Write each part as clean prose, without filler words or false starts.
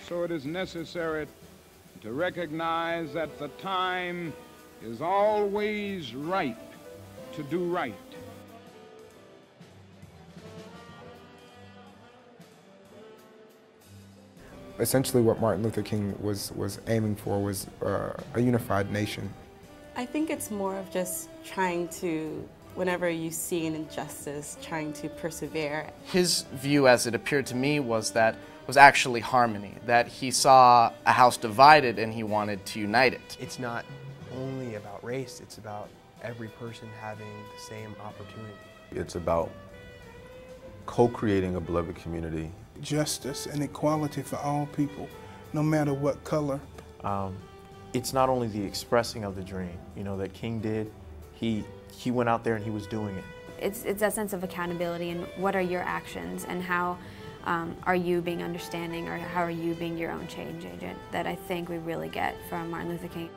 So it is necessary to recognize that the time is always right to do right. Essentially what Martin Luther King was aiming for was a unified nation. I think it's more of just trying to, whenever you see an injustice, trying to persevere. His view, as it appeared to me, was actually harmony, that he saw a house divided and he wanted to unite it. It's not only about race, it's about every person having the same opportunity. It's about co-creating a beloved community. Justice and equality for all people, no matter what color. It's not only the expressing of the dream, you know, that King did. He went out there and he was doing it. It's that sense of accountability and what are your actions and how are you being understanding or how are you being your own change agent that I think we really get from Martin Luther King.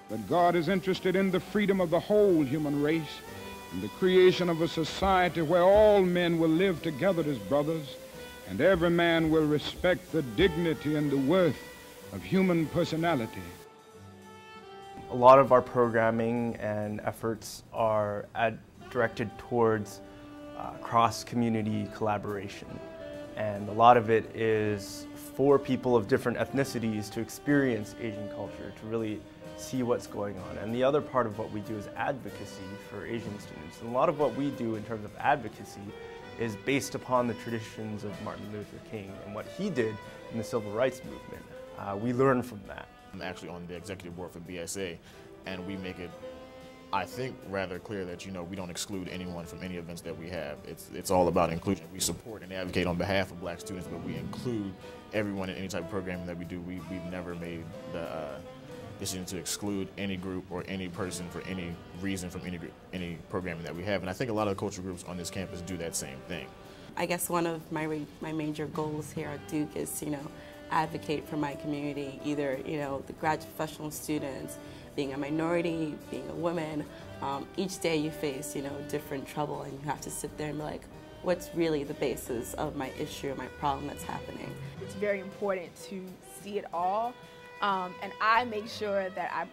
But God is interested in the freedom of the whole human race and the creation of a society where all men will live together as brothers and every man will respect the dignity and the worth of human personality. A lot of our programming and efforts are directed towards cross-community collaboration. And a lot of it is for people of different ethnicities to experience Asian culture, to really see what's going on. And the other part of what we do is advocacy for Asian students. And a lot of what we do in terms of advocacy is based upon the traditions of Martin Luther King and what he did in the civil rights movement. We learn from that. I'm actually on the executive board for BSA, and we make it, I think, rather clear that, you know, we don't exclude anyone from any events that we have. It's all about inclusion. We support and advocate on behalf of black students, but we include everyone in any type of programming that we do. We've never made the decision to exclude any group or any person for any reason from any programming that we have. And I think a lot of the cultural groups on this campus do that same thing. I guess one of my major goals here at Duke is to, advocate for my community, either, the graduate professional students, being a minority, being a woman. Each day you face, different trouble, and you have to sit there and be like, what's really the basis of my issue or my problem that's happening? It's very important to see it all. And I make sure that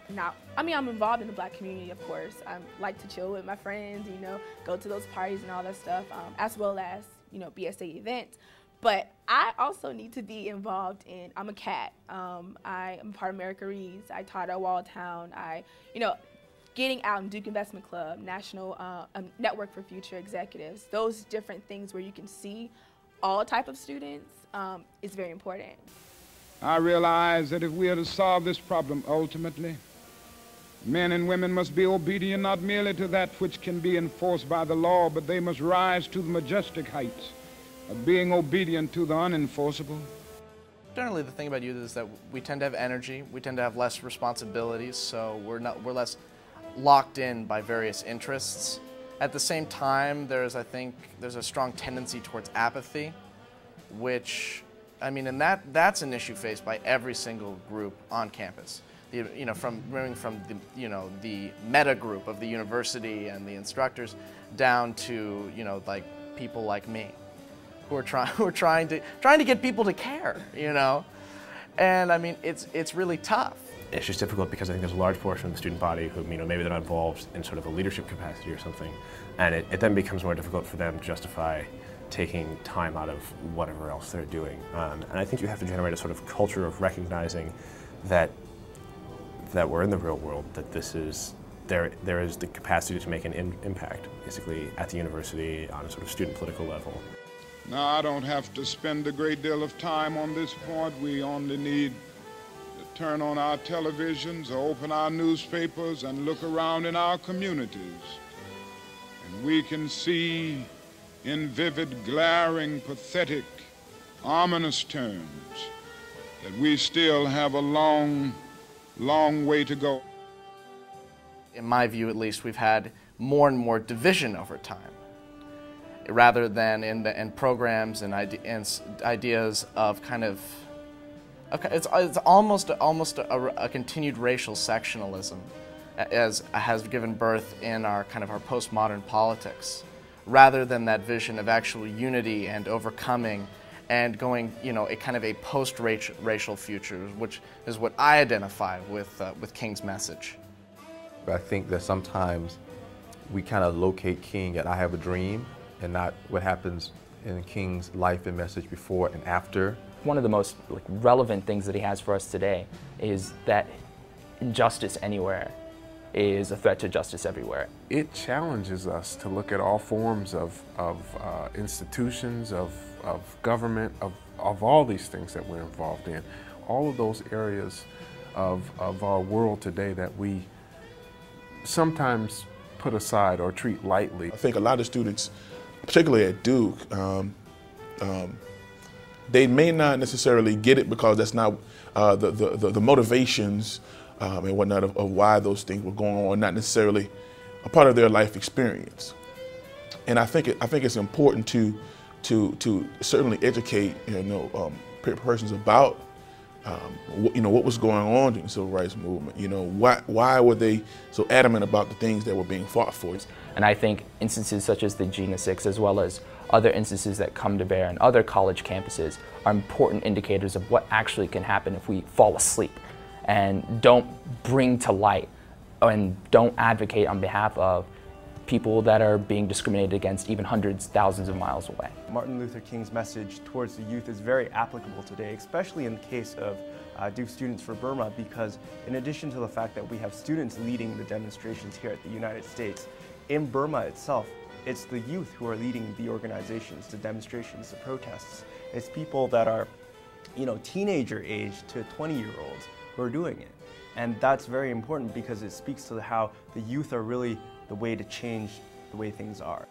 I'm involved in the black community, of course. I like to chill with my friends, go to those parties and all that stuff, as well as, BSA events. But I also need to be involved in, I'm a CAT. I am part of America Reads. I taught at Walltown. Getting out in Duke Investment Club, National Network for Future Executives, those different things where you can see all type of students is very important. I realize that if we are to solve this problem ultimately, men and women must be obedient not merely to that which can be enforced by the law, but they must rise to the majestic heights of being obedient to the unenforceable. Generally, the thing about youth is that we tend to have energy, we tend to have less responsibilities, so we're less locked in by various interests. At the same time, I think there's a strong tendency towards apathy, which, and that's an issue faced by every single group on campus. From the meta group of the university and the instructors down to like people like me, who are trying to get people to care, and it's really tough. It's just difficult because I think there's a large portion of the student body who, maybe they're not involved in sort of a leadership capacity or something, and it then becomes more difficult for them to justify taking time out of whatever else they're doing. And I think you have to generate a sort of culture of recognizing that we're in the real world, that there is the capacity to make an impact, basically, at the university on a sort of student political level. Now, I don't have to spend a great deal of time on this point. We only need to turn on our televisions or open our newspapers and look around in our communities. And we can see in vivid, glaring, pathetic, ominous terms that we still have a long, long way to go. In my view, at least, we've had more and more division over time, rather than in programs and ideas of kind of it's almost a continued racial sectionalism, as has given birth in our postmodern politics, rather than that vision of actual unity and overcoming and going, you know, a kind of a post-racial future, which is what I identify with King's message. I think that sometimes we kind of locate King at I have a dream and not what happens in King's life and message before and after. One of the most relevant things that he has for us today is that injustice anywhere is a threat to justice everywhere. It challenges us to look at all forms of institutions, of government, of all these things that we're involved in. All of those areas of our world today that we sometimes put aside or treat lightly. I think a lot of students, particularly at Duke, they may not necessarily get it because that's not the motivations and whatnot of why those things were going on, not necessarily a part of their life experience. And I think it's important to certainly educate persons about what was going on during the Civil Rights Movement. Why were they so adamant about the things that were being fought for? And I think instances such as the Gina 6, as well as other instances that come to bear on other college campuses, are important indicators of what actually can happen if we fall asleep and don't bring to light and don't advocate on behalf of people that are being discriminated against even hundreds, thousands of miles away. Martin Luther King's message towards the youth is very applicable today, especially in the case of Duke Students for Burma, because in addition to the fact that we have students leading the demonstrations here at the United States, in Burma itself, it's the youth who are leading the organizations, the demonstrations, the protests. It's people that are, teenager age to 20-year-olds who are doing it. And that's very important because it speaks to how the youth are really the way to change the way things are.